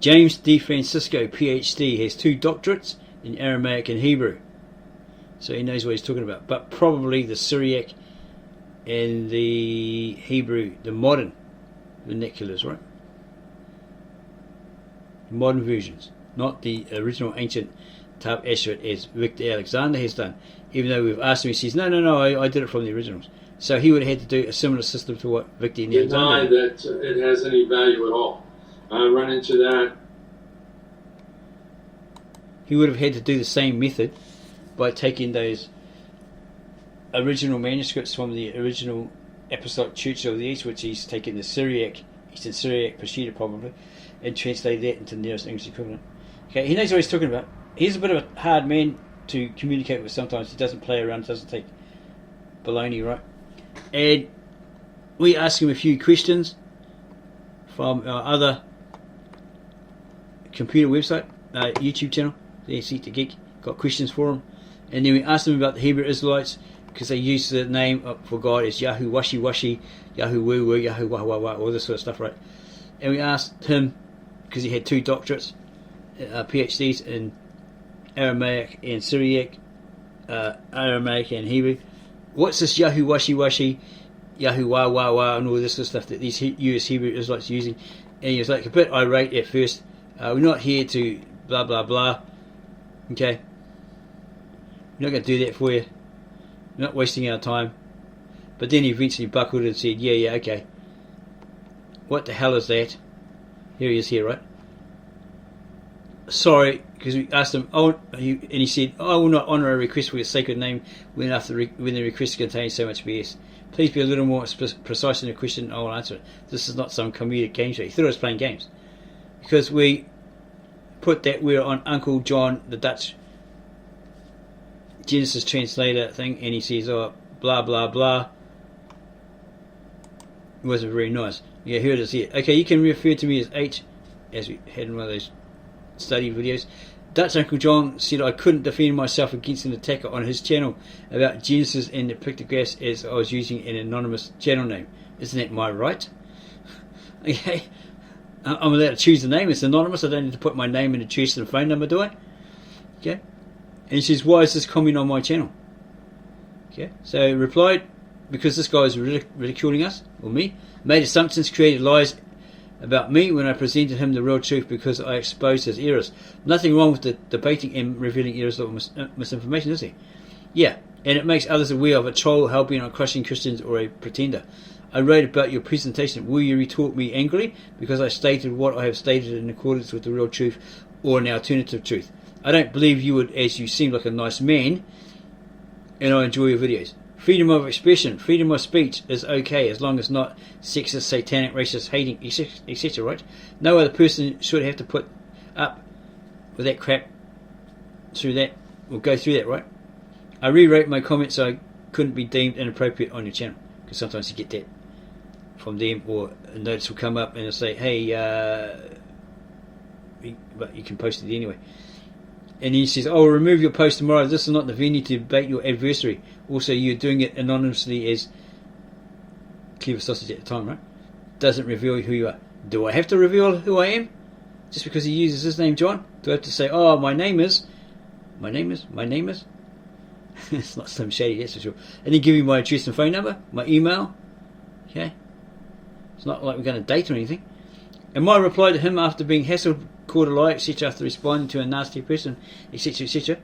James D. Francisco, PhD, has 2 doctorates in Aramaic and Hebrew. So he knows what he's talking about. But probably the Syriac and the Hebrew, the modern vernaculars, right? Modern versions, not the original ancient type Ysho as Victor Alexander has done. Even though we've asked him, he says, no, I did it from the originals. So he would have had to do a similar system to what Victor Alexander did. Deny that it has any value at all. I run into that. He would have had to do the same method by taking those original manuscripts from the original Apostolic Church of the East, which he's taken the Syriac, Eastern Syriac, Peshitta probably, and translate that into the nearest English equivalent. Okay, he knows what he's talking about. He's a bit of a hard man to communicate with sometimes. He doesn't play around, doesn't take baloney, right? And we ask him a few questions from our other computer website, YouTube channel, the Seek the Geek, got questions for him. And then we asked him about the Hebrew Israelites, because they use the name for God as Yahu Washi Washi, Yahu Wu Wu, Yahu Wah Wah Wah, all this sort of stuff, right? And we asked him, because he had 2 doctorates, PhDs in Aramaic and Syriac, Aramaic and Hebrew, what's this Yahu Washi Washi, Yahu Wah Wah Wah, and all this sort of stuff that these US Hebrew Israelites are using? And he was like a bit irate at first. We're not here to blah blah blah. Okay, we're not going to do that for you. We're not wasting our time. But then he eventually buckled and said, yeah, okay. What the hell is that? Here he is here, right? Sorry, because we asked him, and he said, I will not honour a request for your sacred name when the request contains so much BS. Please be a little more precise in the question, I will answer it. This is not some comedic game show. He thought I was playing games. Because we put that we're on Uncle John, the Dutch Genesis translator thing, and he says, blah blah blah. It wasn't very nice. Yeah, here it is here. Okay, you can refer to me as H, as we had in one of those study videos. Dutch Uncle John said I couldn't defend myself against an attacker on his channel about Genesis and the pictographs as I was using an anonymous channel name. Isn't that my right? Okay, I'm allowed to choose the name. It's anonymous. I don't need to put my name and address and phone number, do I? Okay. And he says, why is this comment on my channel? Okay, so he replied, because this guy is ridiculing us, or me, made assumptions, created lies about me when I presented him the real truth because I exposed his errors. Nothing wrong with the debating and revealing errors or misinformation, is there? Yeah, and it makes others aware of a troll helping on crushing Christians or a pretender. I wrote about your presentation. Will you retort me angrily because I stated what I have stated in accordance with the real truth or an alternative truth? I don't believe you would, as you seem like a nice man, and I enjoy your videos. Freedom of expression, freedom of speech is okay as long as not sexist, satanic, racist, hating, etc. Right? No other person should have to put up with that crap through that, or go through that, right? I rewrote my comments so I couldn't be deemed inappropriate on your channel, because sometimes you get that from them, or a notice will come up and it'll say, hey, but you can post it anyway. And he says, I will remove your post tomorrow. This is not the venue to debate your adversary. Also, you're doing it anonymously as Clever Sausage at the time, right? Doesn't reveal who you are. Do I have to reveal who I am? Just because he uses his name, John? Do I have to say, oh, my name is? It's not Slim Shady, that's for sure. And then give you my address and phone number, my email. Okay? It's not like we're going to date or anything. And my reply to him after being hassled, called a lie, etc., after responding to a nasty person, etc., etc.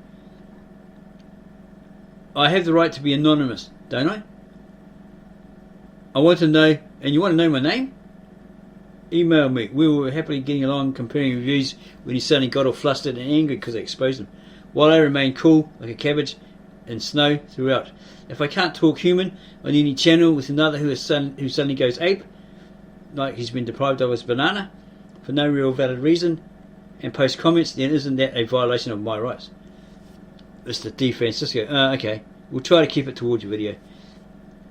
I have the right to be anonymous, don't I? I want to know, and you want to know my name? Email me. We were happily getting along, comparing reviews, when he suddenly got all flustered and angry because I exposed him. While I remained cool, like a cabbage, and snow throughout. If I can't talk human on any channel with another who suddenly goes ape, like he's been deprived of his banana, for no real valid reason, and post comments, then isn't that a violation of my rights? Mr. D. Francisco. Okay, we'll try to keep it towards your video.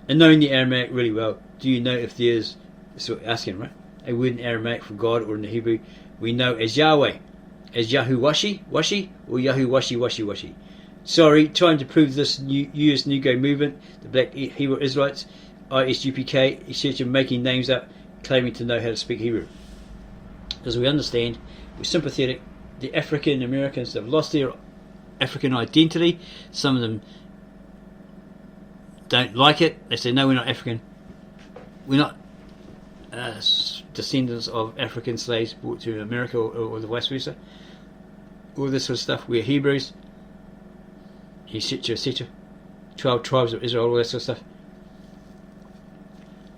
And knowing the Aramaic really well, do you know if there's, so asking, right, a word in Aramaic for God or in the Hebrew we know as Yahweh, as Yahu Washi, or Yahu Washi Washi Washi? Sorry, trying to prove this US Negro movement, the Black Hebrew Israelites, ISUPK, etc., making names up, claiming to know how to speak Hebrew. because we understand, we're sympathetic. The African Americans have lost their African identity. Some of them don't like it. They say, no, we're not African. We're not descendants of African slaves brought to America or the vice versa. All this sort of stuff. We're Hebrews, etc., etc. 12 tribes of Israel, all that sort of stuff.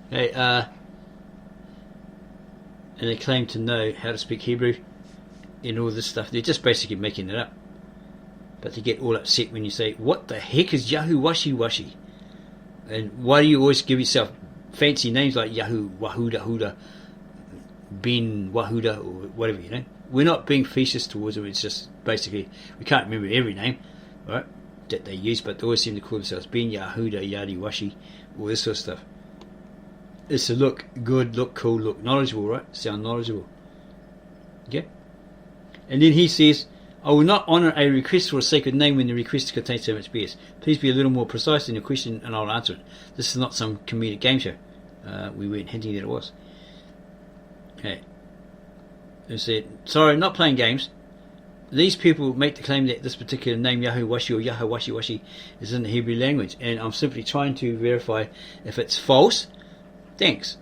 Okay, and they claim to know how to speak Hebrew and all this stuff. They're just basically making it up. But they get all upset when you say, what the heck is Yahoo Washi Washi? And why do you always give yourself fancy names like Yahoo Wahuda Huda, Ben Wahuda, or whatever, you know? We're not being facetious towards them. It's just basically, we can't remember every name, right, that they use, but they always seem to call themselves Ben Yahuda, Yadi Washi, all this sort of stuff. It's to look good, look cool, look knowledgeable, right? Sound knowledgeable. Okay? And then he says, I will not honour a request for a sacred name when the request contains so much BS. Please be a little more precise in your question and I'll answer it. This is not some comedic game show. We weren't hinting that it was. Okay. They said, sorry, not playing games. These people make the claim that this particular name, Yahoo Washi or Yahoo Washi Washi, is in the Hebrew language, and I'm simply trying to verify if it's false. Thanks.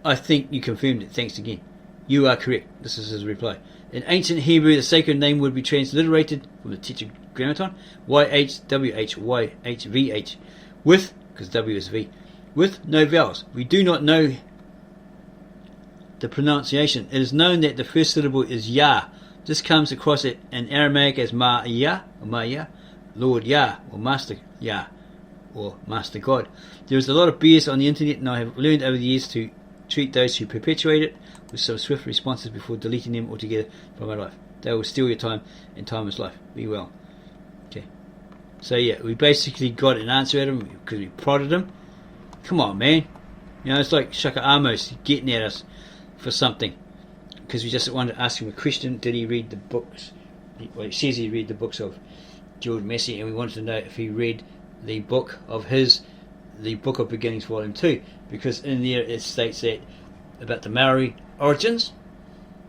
I think you confirmed it. Thanks again. You are correct. This is his reply. In ancient Hebrew, the sacred name would be transliterated from the Tetragrammaton, YHWHYHVH, with, because W is V, with no vowels. We do not know the pronunciation. It is known that the first syllable is Yah. This comes across it in Aramaic as MarYah, or MarYah, Lord Yah, or Master Yah, or Master God. There is a lot of BS on the internet, and I have learned over the years to treat those who perpetuate it with some swift responses before deleting them altogether from my life. They will steal your time, and time is life. Be well. Okay. So yeah, we basically got an answer at him because we prodded him. Come on, man. You know, it's like Shaka Amos getting at us for something, because we just wanted to ask him a question. Did he read the books? Well, he says he read the books of George Massey, and we wanted to know if he read the book of the Book of Beginnings, Volume 2, because in there it states that about the Maori origins,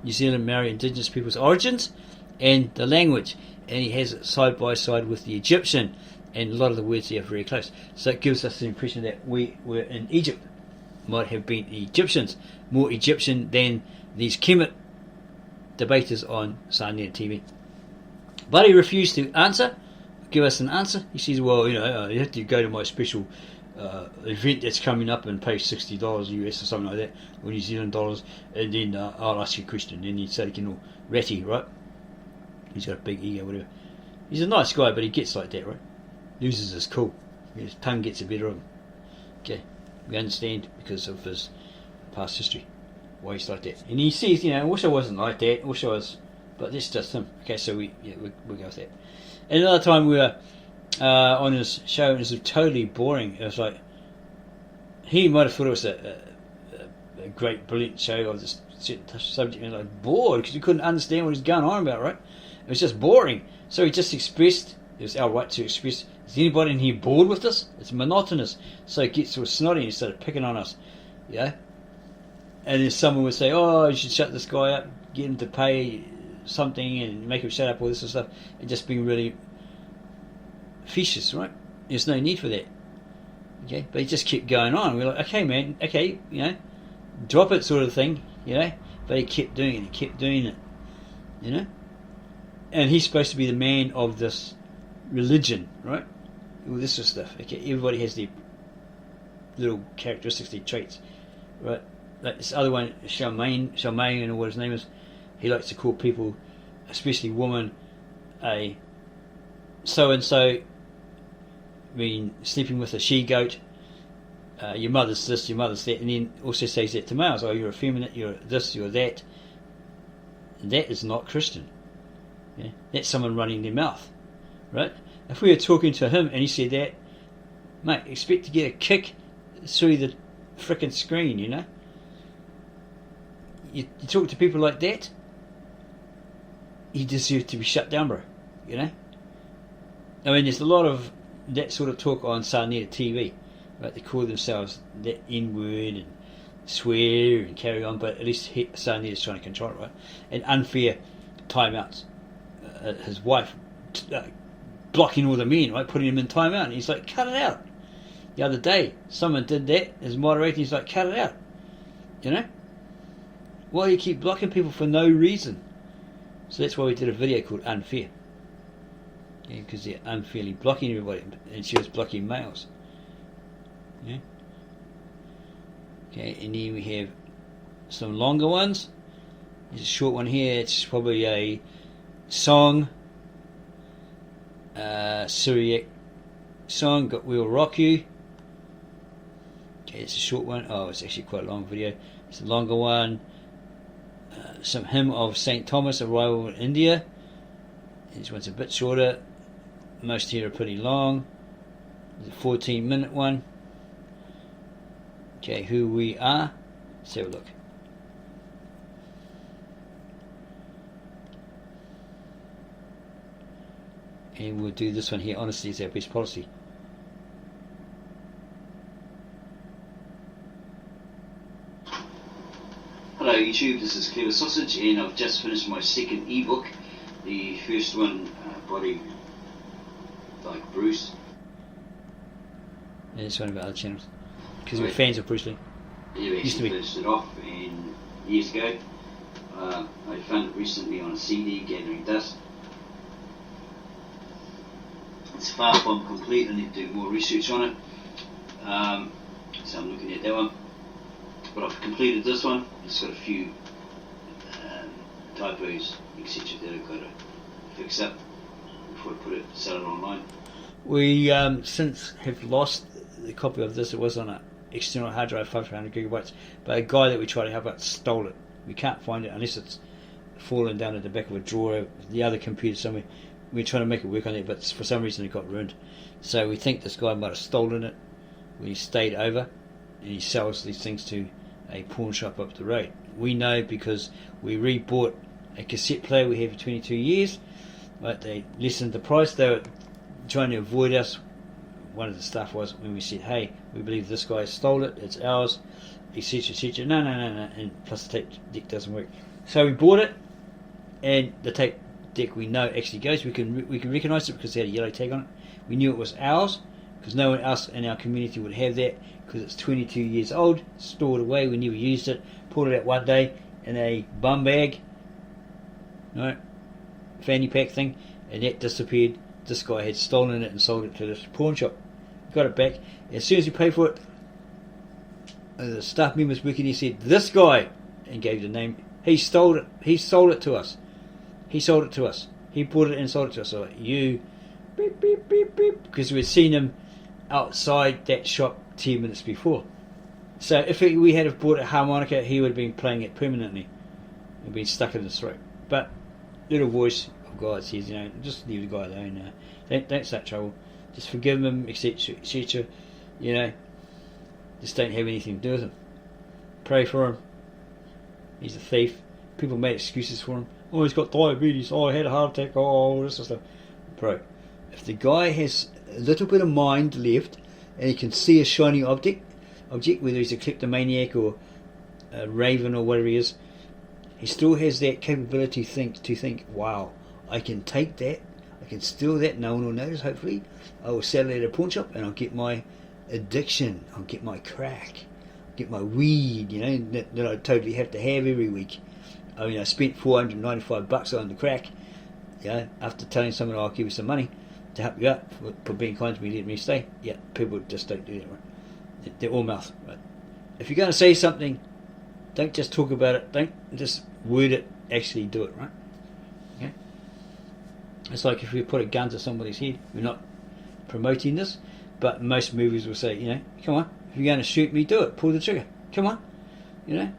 New Zealand Maori indigenous people's origins, and the language, and he has it side by side with the Egyptian, and a lot of the words here are very close. So it gives us the impression that we were in Egypt, might have been Egyptians, more Egyptian than these Kemet debaters on Sarnia TV. But he refused to give us an answer. He says, well, you know, you have to go to my special event that's coming up and pay $60 US or something like that, or New Zealand dollars, and then I'll ask you a question. And he said, you know, ratty, right? He's got a big ego, whatever. He's a nice guy, but he gets like that, right? Loses his cool. His tongue gets the better of him. Okay, we understand because of his past history why he's like that. And he says, you know, I wish I wasn't like that. I wish I was, but that's just him. Okay, so we'll go with that. And another time we were on his show, and it was totally boring. It was like, he might have thought it was a great, brilliant show of this certain subject, and like bored because he couldn't understand what he was going on about, right? It was just boring. So he just expressed, it was our right to express, is anybody in here bored with this? It's monotonous. So it gets so snotty and he started picking on us. Yeah? And then someone would say, oh, you should shut this guy up, get him to pay something and make him shut up, all this sort of stuff, and just being really facetious, right? There's no need for that. Okay? But he just kept going on. We're like, okay, man, okay, you know, drop it sort of thing, you know? But he kept doing it, he kept doing it, you know? And he's supposed to be the man of this religion, right? All this sort of stuff. Okay, everybody has their little characteristics, their traits, right? Like this other one, Charmaine, or what his name is, he likes to call people, especially women, a so-and-so, mean sleeping with a she-goat, your mother's this, your mother's that, and then also says that to males, oh, you're effeminate, you're this, you're that. That is not Christian. Yeah? That's someone running their mouth, right? If we were talking to him and he said that, mate, expect to get a kick through the frickin' screen, you know? You talk to people like that, you deserve to be shut down, bro, you know? I mean, there's a lot of that sort of talk on Sarnia TV, right? They call themselves that N-word and swear and carry on, but at least Sonny is trying to control it, right? And unfair timeouts. His wife blocking all the men, right, putting him in timeout, and he's like, cut it out. The other day, someone did that, his moderator, he's like, cut it out. You know? Why do you keep blocking people for no reason? So that's why we did a video called Unfair. Yeah, because they're unfairly blocking everybody, and she was blocking males. Yeah. Okay, and then we have some longer ones. There's a short one here. It's probably a song. Syriac song. Got We'll Rock You. Okay, it's a short one. Oh, it's actually quite a long video. It's a longer one. Some hymn of St. Thomas, Arrival in India. This one's a bit shorter. Most here are pretty long. There's a 14-minute one. Okay, Who We Are. Let's have a look. And we'll do this one here. Honesty is our best policy. Hello YouTube, this is Clever Sausage, and I've just finished my second ebook. The first one, Body Like Bruce. And it's one of our other channels. Because we're fans of Bruce Lee. Yeah, we actually finished it off and years ago. I found it recently on a CD, Gathering Dust. It's far from complete, I need to do more research on it. So I'm looking at that one. But I've completed this one. It's got a few typos, etc. that I've got to fix up before I sell it online. We since have lost the copy of this. It was on an external hard drive, 500 gigabytes, but a guy that we tried to help out stole it. We can't find it unless it's fallen down at the back of a drawer of the other computer somewhere. We're trying to make it work on it, but for some reason it got ruined. So we think this guy might have stolen it when he stayed over, and he sells these things to a pawn shop up the road. We know because we re-bought a cassette player we had for 22 years, but they lessened the price. They were trying to avoid us. One of the stuff was when we said, hey, we believe this guy stole it, it's ours, etc, etc. No, and plus the tape deck doesn't work. So we bought it, and the tape deck we know actually goes. We can recognise it because it had a yellow tag on it. We knew it was ours because no one else in our community would have that, because it's 22 years old, stored away, we never used it, pulled it out one day in a bum bag, no, fanny pack thing, and that disappeared. This guy had stolen it and sold it to this pawn shop. Got it back. As soon as we paid for it, the staff members working here said, this guy, and gave the name. He stole it. He sold it to us. He sold it to us. He bought it and sold it to us. So like, you, beep, beep, beep, beep, because we'd seen him outside that shop 10 minutes before. So if we had bought a harmonica, he would have been playing it permanently. It would been stuck in his throat. But little voice of God says, you know, just leave the guy alone. Don't start trouble. Just forgive him, etc., etc. You know, just don't have anything to do with him. Pray for him. He's a thief. People made excuses for him. Oh, he's got diabetes. Oh, I had a heart attack. Oh, all this sort of stuff. Bro, if the guy has a little bit of mind left, and he can see a shiny object, whether he's a kleptomaniac or a raven or whatever he is, he still has that capability to think, wow, I can take that, I can steal that, no one will notice, hopefully. I will sell it at a pawn shop and I'll get my addiction, I'll get my crack, I'll get my weed, you know, that I totally have to have every week. I mean, I spent $495 on the crack, you know, after telling someone, I'll give you some money to help you out for being kind to me, let me stay. Yeah, people just don't do that, right? They're all mouth, right? If you're going to say something, don't just talk about it, don't just word it, actually do it, right? Okay? It's like if we put a gun to somebody's head, we're not promoting this, but most movies will say, you know, come on, if you're going to shoot me, do it, pull the trigger, come on, you know?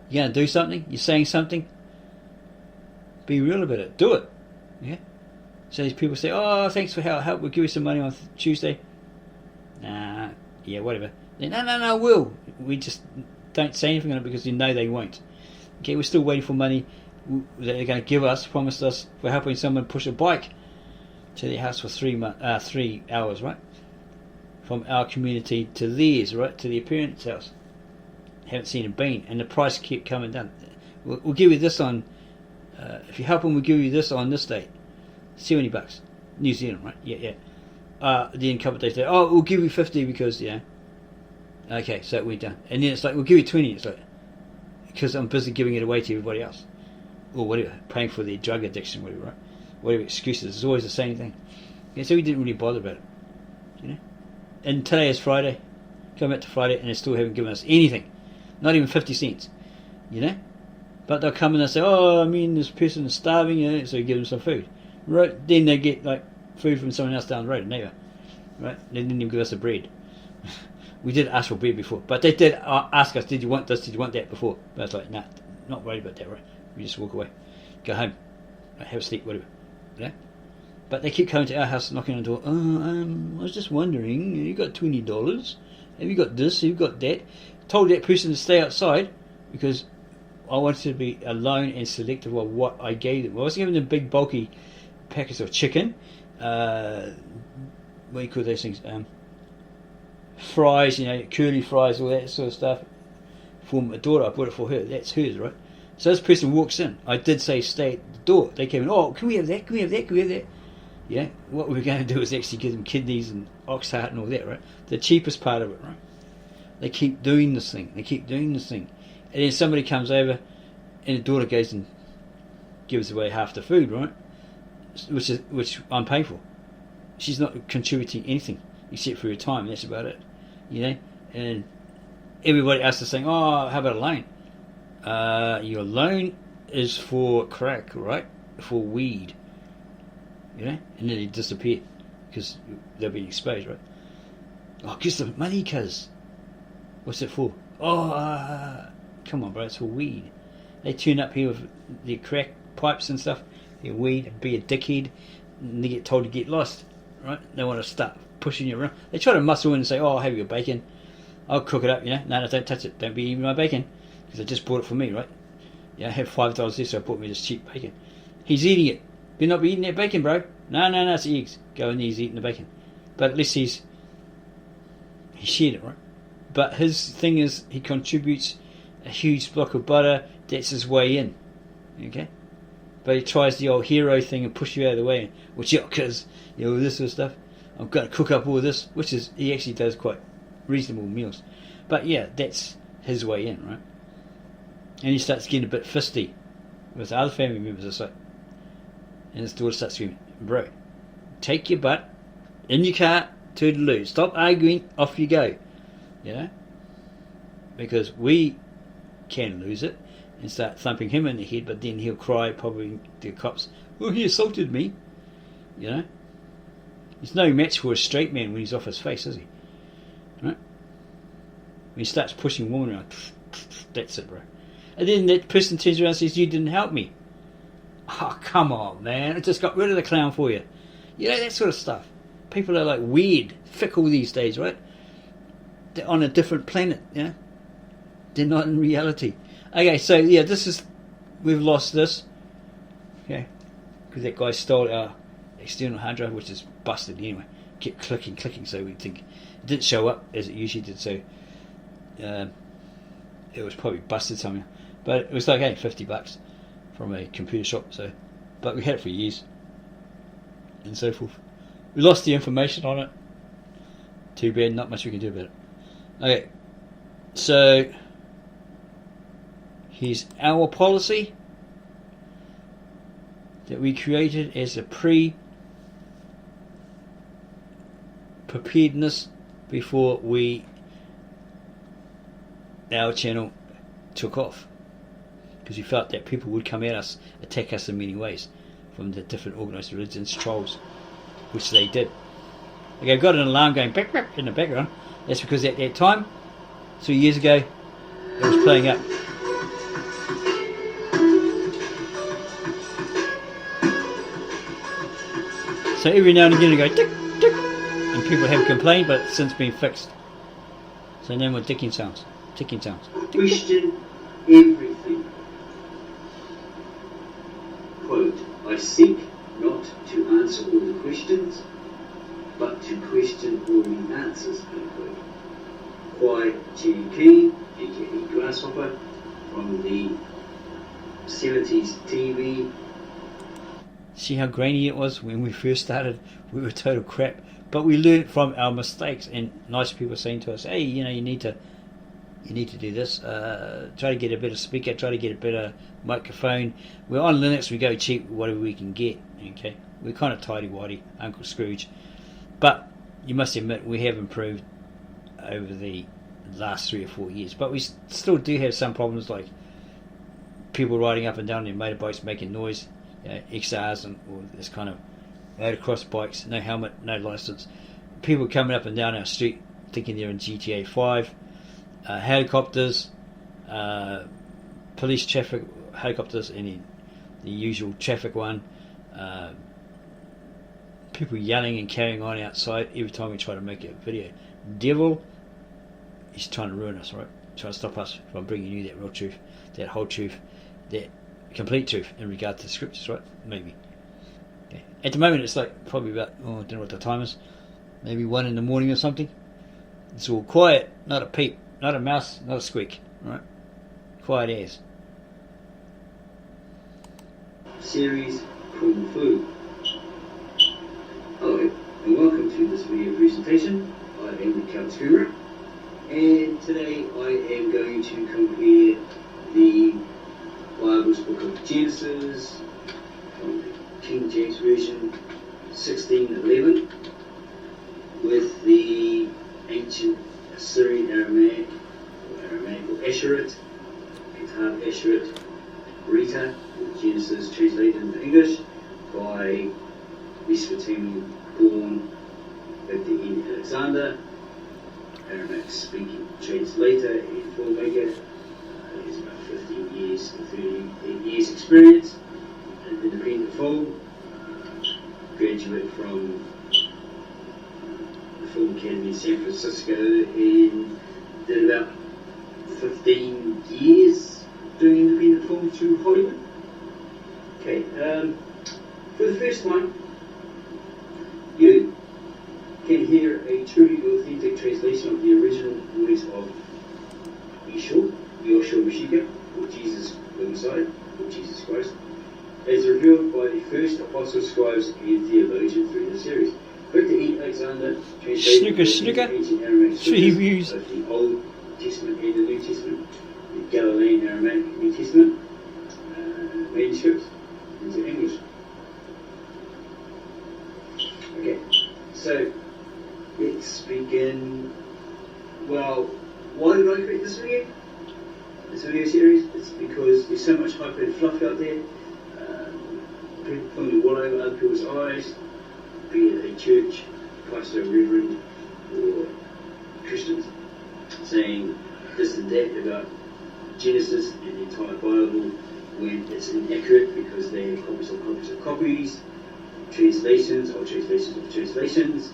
You're going to do something, you're saying something, be real about it, do it. Yeah. So these people say, oh, thanks for help, we'll give you some money on Tuesday. Nah, yeah, whatever. No, we'll. We just don't say anything on it because you know they won't. Okay, we're still waiting for money that they're going to give us, promised us, for helping someone push a bike to their house for 3 hours, right? from our community to theirs, right, to their parents' house. Haven't seen a bean, and the price kept coming down. We'll give you this on, if you help them, we'll give you this on this date. $70, New Zealand, right? Yeah. Then a couple of days later, oh, we'll give you 50 because, okay, so it went down. And then it's like, we'll give you 20. It's like, because I'm busy giving it away to everybody else. Or whatever, paying for their drug addiction, whatever, right? Whatever excuses, it's always the same thing. Yeah, so we didn't really bother about it, And today is Friday, come back to Friday, and they still haven't given us anything, not even 50 cents, But they'll come and they'll say, oh, I mean, this person is starving, so we give them some food, right? Then they get like food from someone else down the road, a neighbour, right? They didn't even give us the bread. We did ask for bread before, but they did ask us, did you want this, did you want that before? But I was like, nah, not worried about that, right? We just walk away, go home, have a sleep, whatever, But they keep coming to our house, knocking on the door. I was just wondering, you got $20? Have you got this? Have you got that? Told that person to stay outside because I wanted to be alone and selective of what I gave them. I was giving them big bulky packets of chicken. What do you call those things? Fries, curly fries, all that sort of stuff. For my daughter, I bought it for her. That's hers, right? So this person walks in. I did say stay at the door. They came in. Oh, can we have that? Can we have that? Can we have that? Yeah. What we're going to do is actually give them kidneys and ox heart and all that, right? The cheapest part of it, right? They keep doing this thing. And then somebody comes over, and the daughter goes and gives away half the food, right? Which I'm paying for. She's not contributing anything except for her time. That's about it, And everybody else is saying, "Oh, how about a loan? Your loan is for crack, right? For weed, And then they disappear because they're being exposed, right? Oh, give some money, cuz. What's it for? Oh, come on, bro, it's for weed. They turn up here with their crack pipes and stuff, their weed, be a dickhead, and they get told to get lost, right? They want to start pushing you around. They try to muscle in and say, oh, I'll have your bacon. I'll cook it up, No, don't touch it. Don't be eating my bacon. Because I just bought it for me, right? I have $5 there, so I bought me this cheap bacon. He's eating it. Better not be eating that bacon, bro. No, it's eggs. Go in there, he's eating the bacon. But at least he shared it, right? But his thing is, he contributes a huge block of butter. That's his way in, okay? But he tries the old hero thing and push you out of the way. Which, because, this sort of stuff. I'm going to cook up all this, which is, he actually does quite reasonable meals. But yeah, that's his way in, right? And he starts getting a bit fisty with other family members. It's like, and his daughter starts screaming, bro, take your butt in your car to the loo. Stop arguing, off you go. Because we can lose it and start thumping him in the head, but then he'll cry probably to the cops, oh, he assaulted me. He's no match for a straight man when he's off his face, is he? Right? When he starts pushing women around, that's it, bro. And then that person turns around and says, you didn't help me. Oh, come on, man. I just got rid of the clown for you. That sort of stuff. People are like weird, fickle these days, right? They're on a different planet, They're not in reality. Okay, so, we've lost this. Okay. Because that guy stole our external hard drive, which is busted anyway. Kept clicking, so we think it didn't show up as it usually did, so it was probably busted somewhere. But it was like, hey, $50 from a computer shop, but we had it for years and so forth. We lost the information on it. Too bad, not much we can do about it. Okay, so here's our policy that we created as a preparedness before our channel took off, because we felt that people would come at us, attack us in many ways from the different organised religions, trolls, which they did. Okay, I've got an alarm going back in the background. That's because at that time, 3 years ago, it was playing up. So every now and again it go tick, tick, and people have complained, but it's since been fixed. So no more ticking sounds. Tick, Question everything. Quote, I seek not to answer all the questions, but to question all the answers. the 70s TV. See how grainy it was when we first started? We were total crap. But we learned from our mistakes, and nice people saying to us, hey, you need to do this, try to get a better speaker, try to get a better microphone. We're on Linux, we go cheap, whatever we can get, okay? We're kind of tidy-whitey, Uncle Scrooge. But you must admit, we have improved over the last 3 or 4 years. But we still do have some problems, like people riding up and down their motorbikes making noise, XRs and all this kind of motocross bikes, no helmet, no license. People coming up and down our street thinking they're in GTA 5. Helicopters, police traffic helicopters, and the usual traffic one. People yelling and carrying on outside every time we try to make a video. Devil is trying to ruin us, right? Trying to stop us from bringing you that real truth, that whole truth, that complete truth in regard to the scriptures, right? Maybe. Okay. At the moment, it's like probably about, I don't know what the time is, maybe 1 in the morning or something. It's all quiet, not a peep, not a mouse, not a squeak, right? Quiet as. Series Kung Fu. Hello, and welcome to this video presentation. I am the Count Screamer, and today I am going to compare the Bible's book of Genesis from the King James Version 1611 with the ancient Assyrian Aramaic or Asherit, Kitab Asherit Rita, Genesis translated into English by Mesopotamian born N. Alexander, Aramaic speaking translator and filmmaker. He has about 15 years to 38 years experience in independent film. Graduate from the Film Academy in San Francisco and did about 15 years doing independent film through Hollywood. Okay, for the first time, you can hear a truly authentic translation of the original words of Ysho, Msheekah, or Jesus the Messiah, or Jesus Christ, as revealed by the first apostle, scribes, and theologians through the series. Dr. N. Alexander translated the ancient Aramaic scriptures of the Old Testament and the New Testament, the Galilean Aramaic New Testament manuscripts into English. Okay, so let's begin. Well, why did I create this video series? It's because there's so much hype and fluff out there. People pulling the wool over other people's eyes, be it a church, pastor, reverend, or Christians, saying this and that about Genesis and the entire Bible when it's inaccurate because they have copies of copies, translations of translations,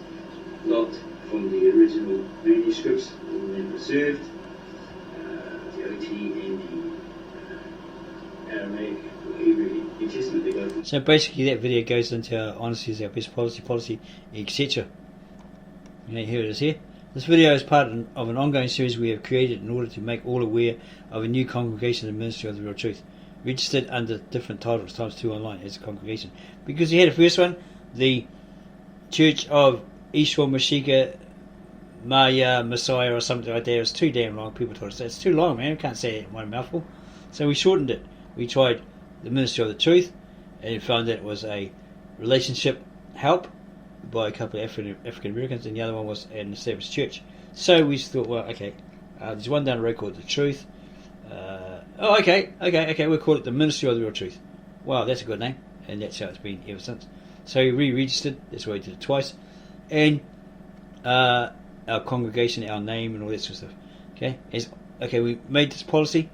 not from the original manuscripts that were then preserved, the OT and the Aramaic or Hebrew New Testament. They go. So basically that video goes into our honesty is our best policy, etc. Here it is here. This video is part of an ongoing series we have created in order to make all aware of a new congregation in the Ministry of the Real Truth, registered under different titles ×2 online as a congregation. Because you had the first one, the Church of Ysho, Msheekah, MarYah, Messiah or something like that. It was too damn long. People told us that. It's too long, man. We can't say it in one mouthful. So we shortened it. We tried the Ministry of the Truth and found that it was a relationship help by a couple of African Americans, and the other one was an established church. So we thought, well, okay, there's one down the road called the Truth. Okay, we'll call it the Ministry of the Real Truth. Wow, that's a good name, and that's how it's been ever since. So we re-registered. That's why we did it twice, and our congregation, our name, and all that sort of stuff. Okay, we made this policy.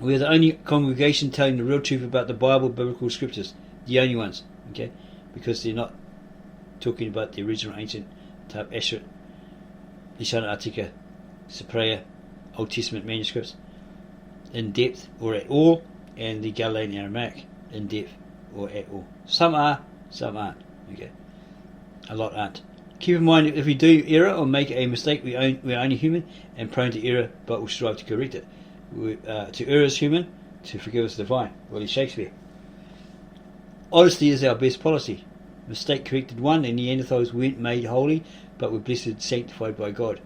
We're the only congregation telling the real truth about the Bible, biblical scriptures. The only ones, okay, because they're not talking about the original ancient type Asherit, Lishana Artika, Cypriot, Old Testament manuscripts in depth or at all, and the Galilean Aramaic in depth or at all. Some are, some aren't. Okay, a lot aren't. Keep in mind, if we do error or make a mistake, we're only human and prone to error, but we'll strive to correct it. to err is human, to forgive is divine. Well, he's Shakespeare. Honesty is our best policy. Mistake corrected 1, and Neanderthals weren't made holy, but were blessed, sanctified by God.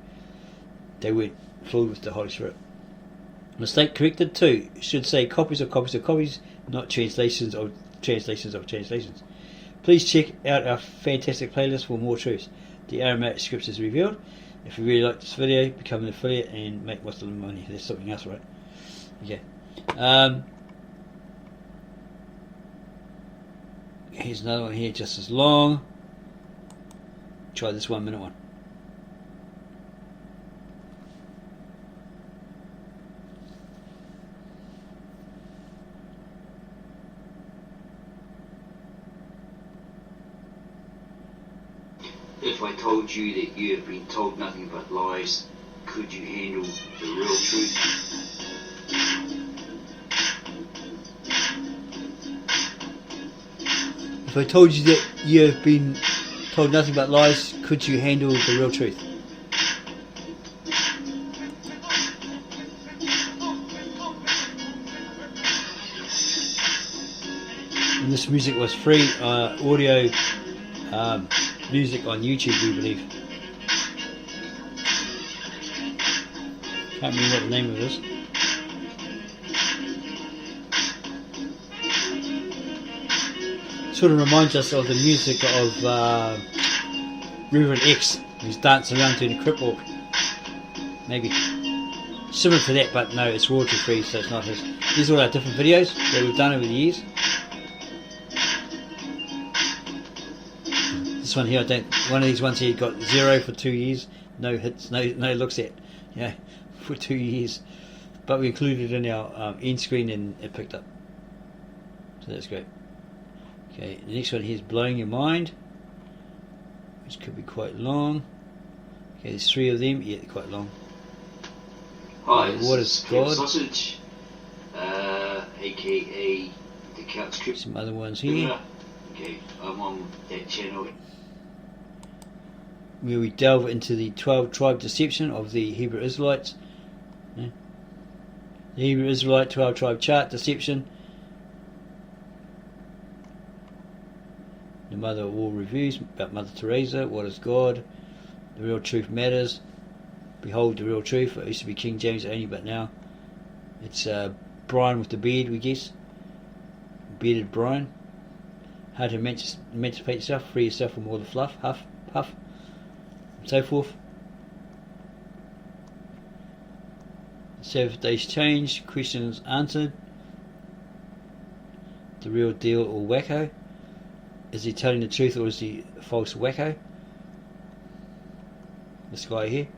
They weren't filled with the Holy Spirit. Mistake corrected 2 should say copies of copies of copies, not translations of translations of translations. Please check out our fantastic playlist for more truths. The Aramaic scriptures revealed. If you really like this video, become an affiliate and make most of the money. There's something else, right? Okay. Here's another one here, just as long. Try this 1 minute one. If I told you that you have been told nothing but lies, could you handle the real truth? If I told you that you have been told nothing but lies, could you handle the real truth? And this music was free audio music on YouTube, we believe. Can't remember what the name of it is. Sort of reminds us of the music of Reverend X, who's dancing around doing a crip walk. Maybe similar to that, but no, it's royalty free, so it's not his. These are all our different videos that we've done over the years. This one here, one of these ones here got 0 for 2 years, no hits, no looks at, yeah, for 2 years. But we included it in our end screen and it picked up, so that's great. Okay, the next one here is blowing your mind, which could be quite long. Okay, there's 3 of them, yeah, quite long. Hi, what is God? Sausage, aka the Couch Crypt. Some other ones here. Okay, I'm on that channel. Where we delve into the 12 tribe deception of the Hebrew Israelites. Yeah. The Hebrew Israelite 12 tribe chart deception. The mother of all reviews about Mother Teresa. What is God? The real truth matters. Behold the real truth. It used to be King James only, but now it's Brian with the beard, we guess. Bearded Brian. How to emancipate yourself, free yourself from all the fluff, huff, puff, and so forth. The 7th day's change, questions answered. The real deal or wacko. Is he telling the truth or is he a false wacko? This guy here,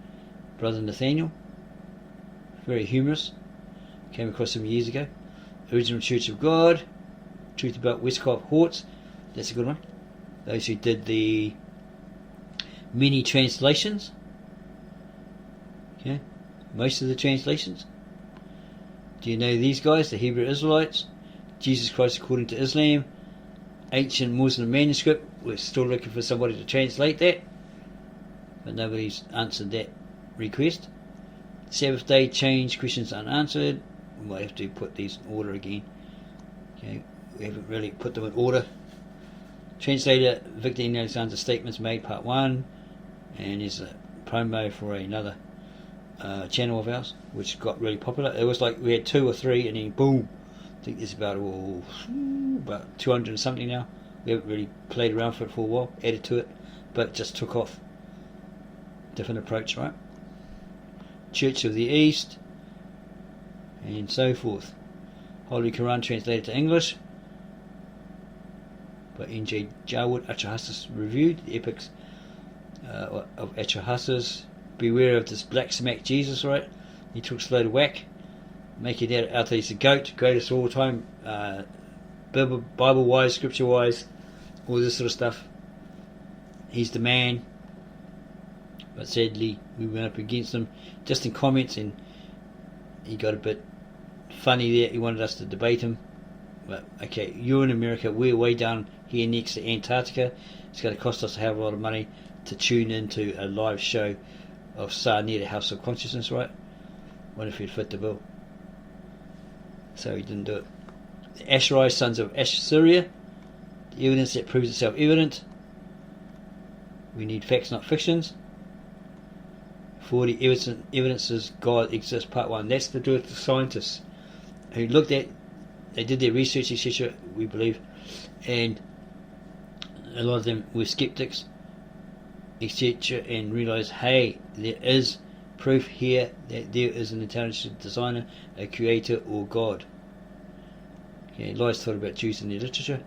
Brother Nathaniel, very humorous. Came across him years ago. Original Church of God, truth about Westcott Horts. That's a good one. Those who did the many translations. Okay, most of the translations. Do you know these guys, the Hebrew Israelites? Jesus Christ according to Islam. Ancient Muslim manuscript. We're still looking for somebody to translate that, but nobody's answered that request. 7th day change, questions unanswered. We might have to put these in order again. Okay, we haven't really put them in order. Translator Victor N. Alexander's statements made, part 1, and there's a promo for another channel of ours which got really popular. It was like we had 2 or 3 and then boom, I think there's about 200 and something now. We haven't really played around for it for a while, added to it, but it just took off. Different approach, right? Church of the East and so forth. Holy Quran translated to English by N.J. Jarwood. Atrahasis reviewed the epics of Atrahasis. Beware of this black smack Jesus, right? He took slow to whack, making it out that he's the GOAT, greatest of all time, Bible wise, scripture wise, all this sort of stuff. He's the man. But sadly we went up against him just in comments, and he got a bit funny there. He wanted us to debate him, but okay, you're in America, we're way down here next to Antarctica. It's going to cost us a hell of a lot of money to tune into a live show of Sa near the House of Consciousness, right? What if you'd fit the bill? so he didn't do it. The Asherai, sons of Assyria, the evidence that proves itself evident. We need facts, not fictions. 40 evidences God exists, part 1. That's to do with the scientists who looked at, they did their research, etc., we believe, and a lot of them were skeptics, etc., and realised, hey, there is proof here that there is an intelligent designer, a creator, or God. Okay, Elias thought about Jews in their literature,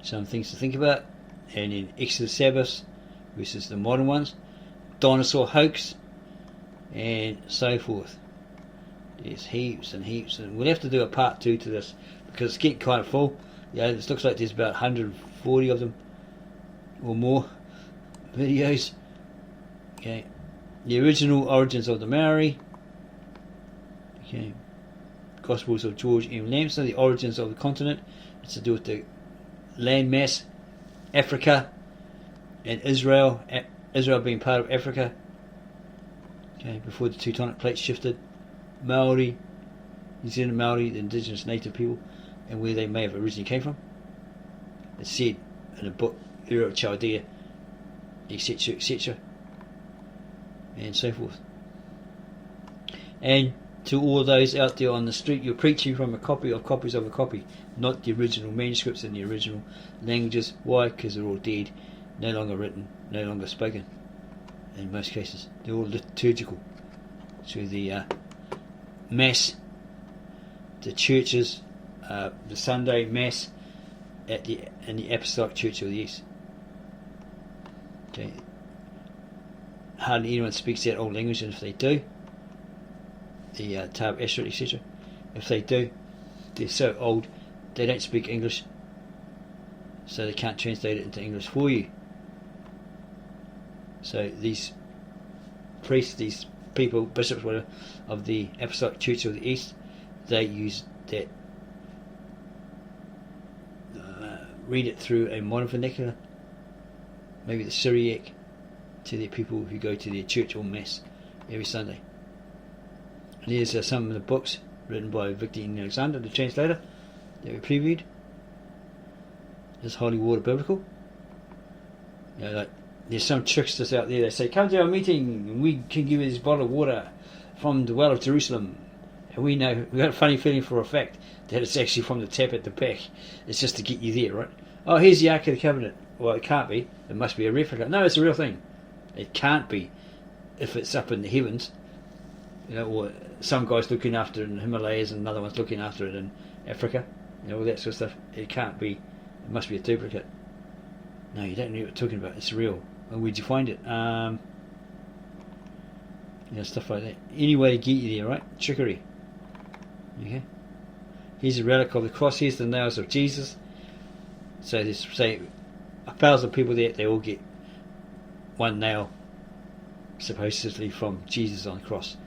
some things to think about, and in Exodus Sabbaths versus the modern ones, dinosaur hoax, and so forth. There's heaps and heaps, and we'll have to do a part 2 to this because it's getting kind of full. Yeah, it looks like there's about 140 of them or more videos. Okay, the original origins of the Maori. Okay, Gospels of George M. Lamson, the origins of the continent. It's to do with the landmass, Africa, and Israel. Israel being part of Africa. Okay, before the tectonic plates shifted. Maori, New Zealand Maori, the indigenous native people, and where they may have originally came from. It's said in a book, Era of Chaldea, etc., etc., and so forth. And to all those out there on the street, you're preaching from a copy of copies of a copy, not the original manuscripts in the original languages. Why? Because they're all dead, no longer written, no longer spoken. In most cases, they're all liturgical to the Mass, the churches, the Sunday Mass in the Apostolic Church of the East. Okay. Hardly anyone speaks that old language, and if they do, the Tab Asher, etc., if they do, they're so old they don't speak English, so they can't translate it into English for you. So these priests, these people, bishops, whatever, of the Apostolic Church of the East, they use that, read it through a modern vernacular, maybe the Syriac, to their people who go to their church or Mass every Sunday. And here's some of the books written by Victor N. Alexander, the translator, that we previewed. Is Holy Water biblical? You know, like, there's some tricksters out there that say, come to our meeting and we can give you this bottle of water from the well of Jerusalem. And we know, we've got a funny feeling for a fact that it's actually from the tap at the back. It's just to get you there, right? Oh, here's the Ark of the Covenant. Well, it can't be. It must be a replica. No, it's a real thing. It can't be if it's up in the heavens. You know, or some guy's looking after it in the Himalayas and another one's looking after it in Africa. You know, all that sort of stuff. It can't be. It must be a duplicate. No, you don't know what we're talking about. It's real. And where'd you find it? You know, stuff like that. Any way to get you there, right? Trickery. Okay. Here's a relic of the cross. Here's the nails of Jesus. So there's, say, 1,000 people there. They all get one nail, supposedly from Jesus on the cross.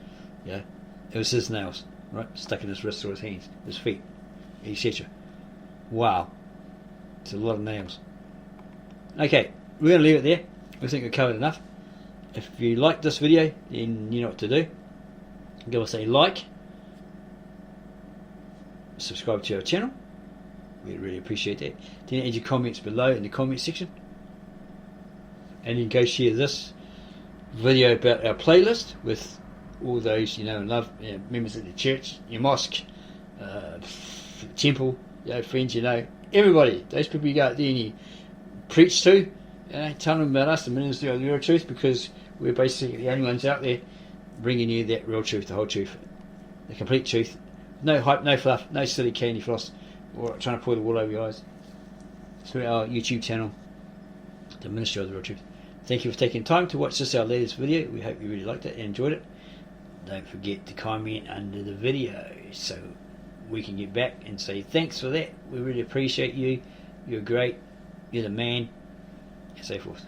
Yeah, it was his nails, right, stuck in his wrists or his hands, his feet, etc. Wow, it's a lot of nails. Okay, we're going to leave it there. We think we've covered enough. If you like this video, then you know what to do. Give us a like, subscribe to our channel. We'd really appreciate that. Then add your comments below in the comment section, and you can go share this video about our playlist with all those you know and love, you know, members of the church, your mosque, temple, you know, friends, you know, everybody, those people you go out there and you preach to, you know, tell them about us, the ministry of the real truth, because we're basically the only ones out there bringing you that real truth, the whole truth, the complete truth. No hype, no fluff, no silly candy floss or trying to pull the wool over your eyes. Through our YouTube channel, the Ministry of the Real Truth. Thank you for taking time to watch this, our latest video. We hope you really liked it and enjoyed it. Don't forget to comment under the video so we can get back and say thanks for that. We really appreciate you. You're great. You're the man. And so forth.